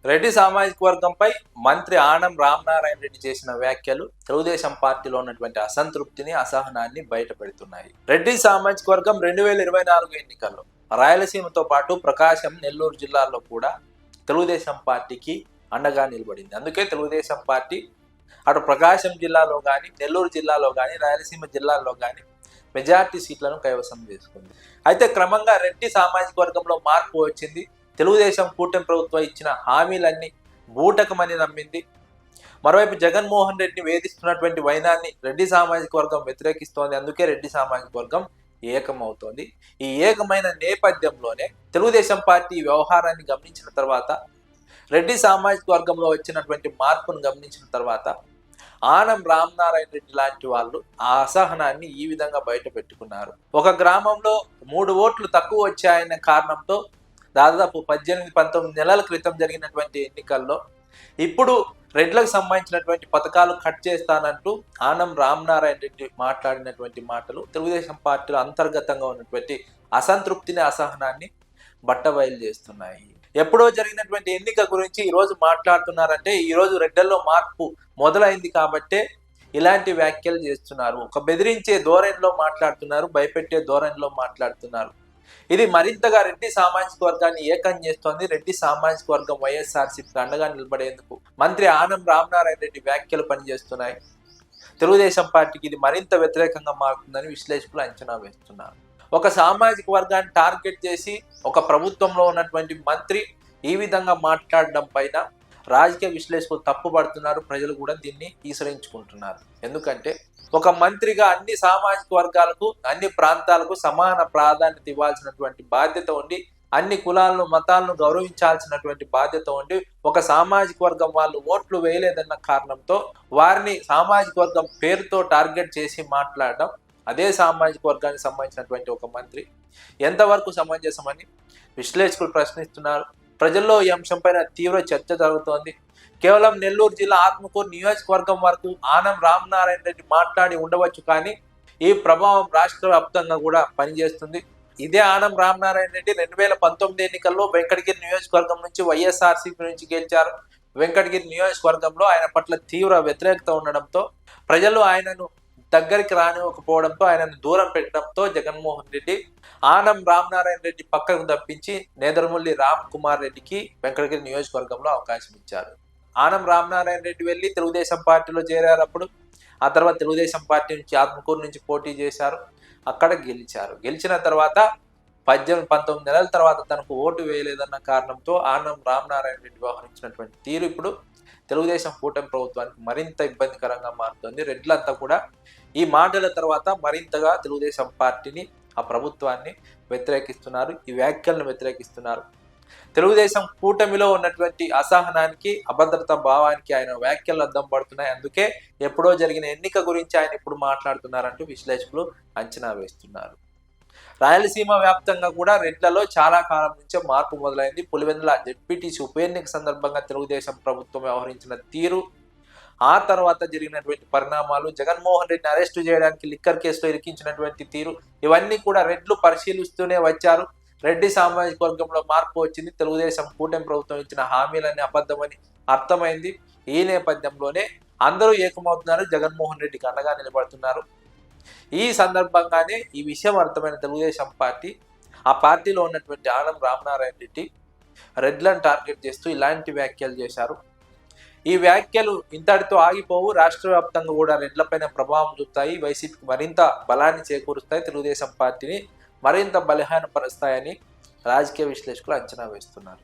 రెడ్డి సామాజిక వర్గంపై మంత్రి ఆనం రామనారాయణ రెడ్డి చేసిన వ్యాఖ్యలు తెలుగుదేశం పార్టీలో ఉన్నటువంటి అసంతృప్తిని, అసహనాన్ని బయటపెడుతున్నాయి. రెడ్డి సామాజిక వర్గం 2024 ఎన్నికల్లో రాయలసీమతో పాటు ప్రకాశం, నెల్లూరు జిల్లాల్లో కూడా తెలుగుదేశం పార్టీకి అండగా నిలబడింది. అందుకే తెలుగుదేశం పార్టీ అటు ప్రకాశం జిల్లాలో కానీ, నెల్లూరు జిల్లాలో కానీ, రాయలసీమ జిల్లాల్లో కానీ మెజార్టీ సీట్లను కైవసం చేసుకుంది. అయితే క్రమంగా రెడ్డి సామాజిక వర్గంలో మార్పు వచ్చింది. తెలుగుదేశం కూటమి ప్రభుత్వం ఇచ్చిన హామీలన్నీ బూటకమని నమ్మింది. మరోవైపు జగన్మోహన్ రెడ్డిని వేధిస్తున్నటువంటి వైనాన్ని రెడ్డి సామాజిక వర్గం వ్యతిరేకిస్తోంది. అందుకే రెడ్డి సామాజిక వర్గం ఏకమవుతోంది. ఈ ఏకమైన నేపథ్యంలోనే తెలుగుదేశం పార్టీ వ్యవహారాన్ని గమనించిన తర్వాత, రెడ్డి సామాజిక వర్గంలో వచ్చినటువంటి మార్పును గమనించిన తర్వాత ఆనం రామనారాయణ రెడ్డి లాంటి వాళ్ళు ఆ అసహనాన్ని ఈ విధంగా బయట పెట్టుకున్నారు. ఒక గ్రామంలో 3 ఓట్లు తక్కువ వచ్చాయనే కారణంతో దాదాపు 18-19 నెలల క్రితం జరిగినటువంటి ఎన్నికల్లో ఇప్పుడు రెడ్లకు సంబంధించినటువంటి పథకాలు కట్ చేస్తానంటూ ఆనం రామనారాయణ రెడ్డి మాట్లాడినటువంటి మాటలు తెలుగుదేశం పార్టీలో అంతర్గతంగా ఉన్నటువంటి అసంతృప్తిని, అసహనాన్ని బట్టబయలు చేస్తున్నాయి. ఎప్పుడో జరిగినటువంటి ఎన్నిక గురించి ఈరోజు మాట్లాడుతున్నారంటే ఈరోజు రెడ్డల్లో మార్పు మొదలైంది కాబట్టే ఇలాంటి వ్యాఖ్యలు చేస్తున్నారు. ఒక బెదిరించే ధోరణిలో మాట్లాడుతున్నారు, భయపెట్టే ధోరణిలో మాట్లాడుతున్నారు. ఇది మరింతగా రెడ్డి సామాజిక వర్గాన్ని ఏకం చేస్తోంది. రెడ్డి సామాజిక వర్గం వైఎస్ఆర్సీపీకి అండగా నిలబడేందుకు మంత్రి ఆనం రామనారాయణ రెడ్డి వ్యాఖ్యలు పనిచేస్తున్నాయి. తెలుగుదేశం పార్టీకి ఇది మరింత వ్యతిరేకంగా మారుతుందని విశ్లేషకులు అంచనా వేస్తున్నారు. ఒక సామాజిక వర్గాన్ని టార్గెట్ చేసి ఒక ప్రభుత్వంలో ఉన్నటువంటి మంత్రి ఈ విధంగా మాట్లాడడం పైన రాజకీయ విశ్లేషకులు తప్పుపడుతున్నారు. ప్రజలు కూడా దీన్ని ఈసరించుకుంటున్నారు. ఎందుకంటే ఒక మంత్రిగా అన్ని సామాజిక వర్గాలకు, అన్ని ప్రాంతాలకు సమాన ప్రాధాన్యత ఇవ్వాల్సినటువంటి బాధ్యత ఉండి, అన్ని కులాలను, మతాలను గౌరవించాల్సినటువంటి బాధ్యత ఉండి, ఒక సామాజిక వర్గం వాళ్ళు ఓట్లు వేయలేదన్న కారణంతో వారిని సామాజిక వర్గం పేరుతో టార్గెట్ చేసి మాట్లాడడం, అదే సామాజిక వర్గానికి సంబంధించినటువంటి ఒక మంత్రి ఎంతవరకు సమంజసమని విశ్లేషకులు ప్రశ్నిస్తున్నారు. ప్రజల్లో ఈ అంశంపైన తీవ్ర చర్చ జరుగుతోంది. కేవలం నెల్లూరు జిల్లా ఆత్మకూరు నియోజకవర్గం వరకు ఆనం రామనారాయణ రెడ్డి మాట్లాడి ఉండవచ్చు, కానీ ఈ ప్రభావం రాష్ట్ర వ్యాప్తంగా కూడా పనిచేస్తుంది. ఇదే ఆనం రామనారాయణ రెడ్డి 2019 ఎన్నికల్లో వెంకటగిరి నియోజకవర్గం నుంచి వైఎస్ఆర్సీపీ నుంచి గెలిచారు. వెంకటగిరి నియోజకవర్గంలో ఆయన పట్ల తీవ్ర వ్యతిరేకత ఉండడంతో ప్రజలు ఆయనను దగ్గరికి రానివ్వకపోవడంతో, ఆయనను దూరం పెట్టడంతో జగన్మోహన్ రెడ్డి ఆనం రామనారాయణ రెడ్డి పక్కకు తప్పించి నేదరముల్లి రామ్ కుమార్ రెడ్డికి వెంకటగిరి నియోజకవర్గంలో అవకాశం ఇచ్చారు. ఆనం రామనారాయణ రెడ్డి వెళ్ళి తెలుగుదేశం పార్టీలో చేరారు. అప్పుడు ఆ తర్వాత తెలుగుదేశం పార్టీ నుంచి ఆత్మకూరు నుంచి పోటీ చేశారు. అక్కడ గెలిచారు. గెలిచిన తర్వాత 18-19 నెలల తర్వాత తనకు ఓటు వేయలేదన్న కారణంతో ఆనం రామనారాయణ రెడ్డి వ్యవహరించినటువంటి తీరు ఇప్పుడు తెలుగుదేశం కూటమి ప్రభుత్వానికి మరింత ఇబ్బందికరంగా మారుతుంది. రెడ్లంతా కూడా ఈ మాటల తర్వాత మరింతగా తెలుగుదేశం పార్టీని, ఆ ప్రభుత్వాన్ని వ్యతిరేకిస్తున్నారు. ఈ వ్యాఖ్యలను వ్యతిరేకిస్తున్నారు. తెలుగుదేశం కూటమిలో ఉన్నటువంటి అసహనానికి, అభద్రతా భావానికి ఆయన వ్యాఖ్యలు అద్దం పడుతున్నాయి. అందుకే ఎప్పుడో జరిగిన ఎన్నిక గురించి ఆయన ఇప్పుడు మాట్లాడుతున్నారంటూ విశ్లేషకులు అంచనా వేస్తున్నారు. రాయలసీమ వ్యాప్తంగా కూడా రెడ్లలో చాలా కాలం నుంచే మార్పు మొదలైంది. పులివెందుల జెడ్పీటీసీ ఉప ఎన్నిక సందర్భంగా తెలుగుదేశం ప్రభుత్వం వ్యవహరించిన తీరు, ఆ తర్వాత జరిగినటువంటి పరిణామాలు, జగన్మోహన్ రెడ్డిని అరెస్టు చేయడానికి లిక్కర్ కేసులో ఇరికించినటువంటి తీరు, ఇవన్నీ కూడా రెడ్లు పరిశీలిస్తూనే వచ్చారు. రెడ్డి సామాజిక వర్గంలో మార్పు వచ్చింది. తెలుగుదేశం కూటమి ప్రభుత్వం ఇచ్చిన హామీలన్నీ అబద్ధమని అర్థమైంది. ఈ నేపథ్యంలోనే అందరూ ఏకమవుతున్నారు, జగన్మోహన్ రెడ్డికి అండగా నిలబడుతున్నారు. ఈ సందర్భంగానే ఈ విషయం అర్థమైన తెలుగుదేశం పార్టీ, ఆ పార్టీలో ఉన్నటువంటి ఆనం రామనారాయణ రెడ్డి రెడ్లను టార్గెట్ చేస్తూ ఇలాంటి వ్యాఖ్యలు చేశారు. ఈ వ్యాఖ్యలు ఇంతటితో ఆగిపోవు. రాష్ట్ర వ్యాప్తంగా కూడా రెడ్లపైన ప్రభావం చూపుతాయి. వైసీపీకి మరింత బలాన్ని చేకూరుస్తాయి. తెలుగుదేశం పార్టీని మరింత బలహీనపరుస్తాయని రాజకీయ విశ్లేషకులు అంచనా వేస్తున్నారు.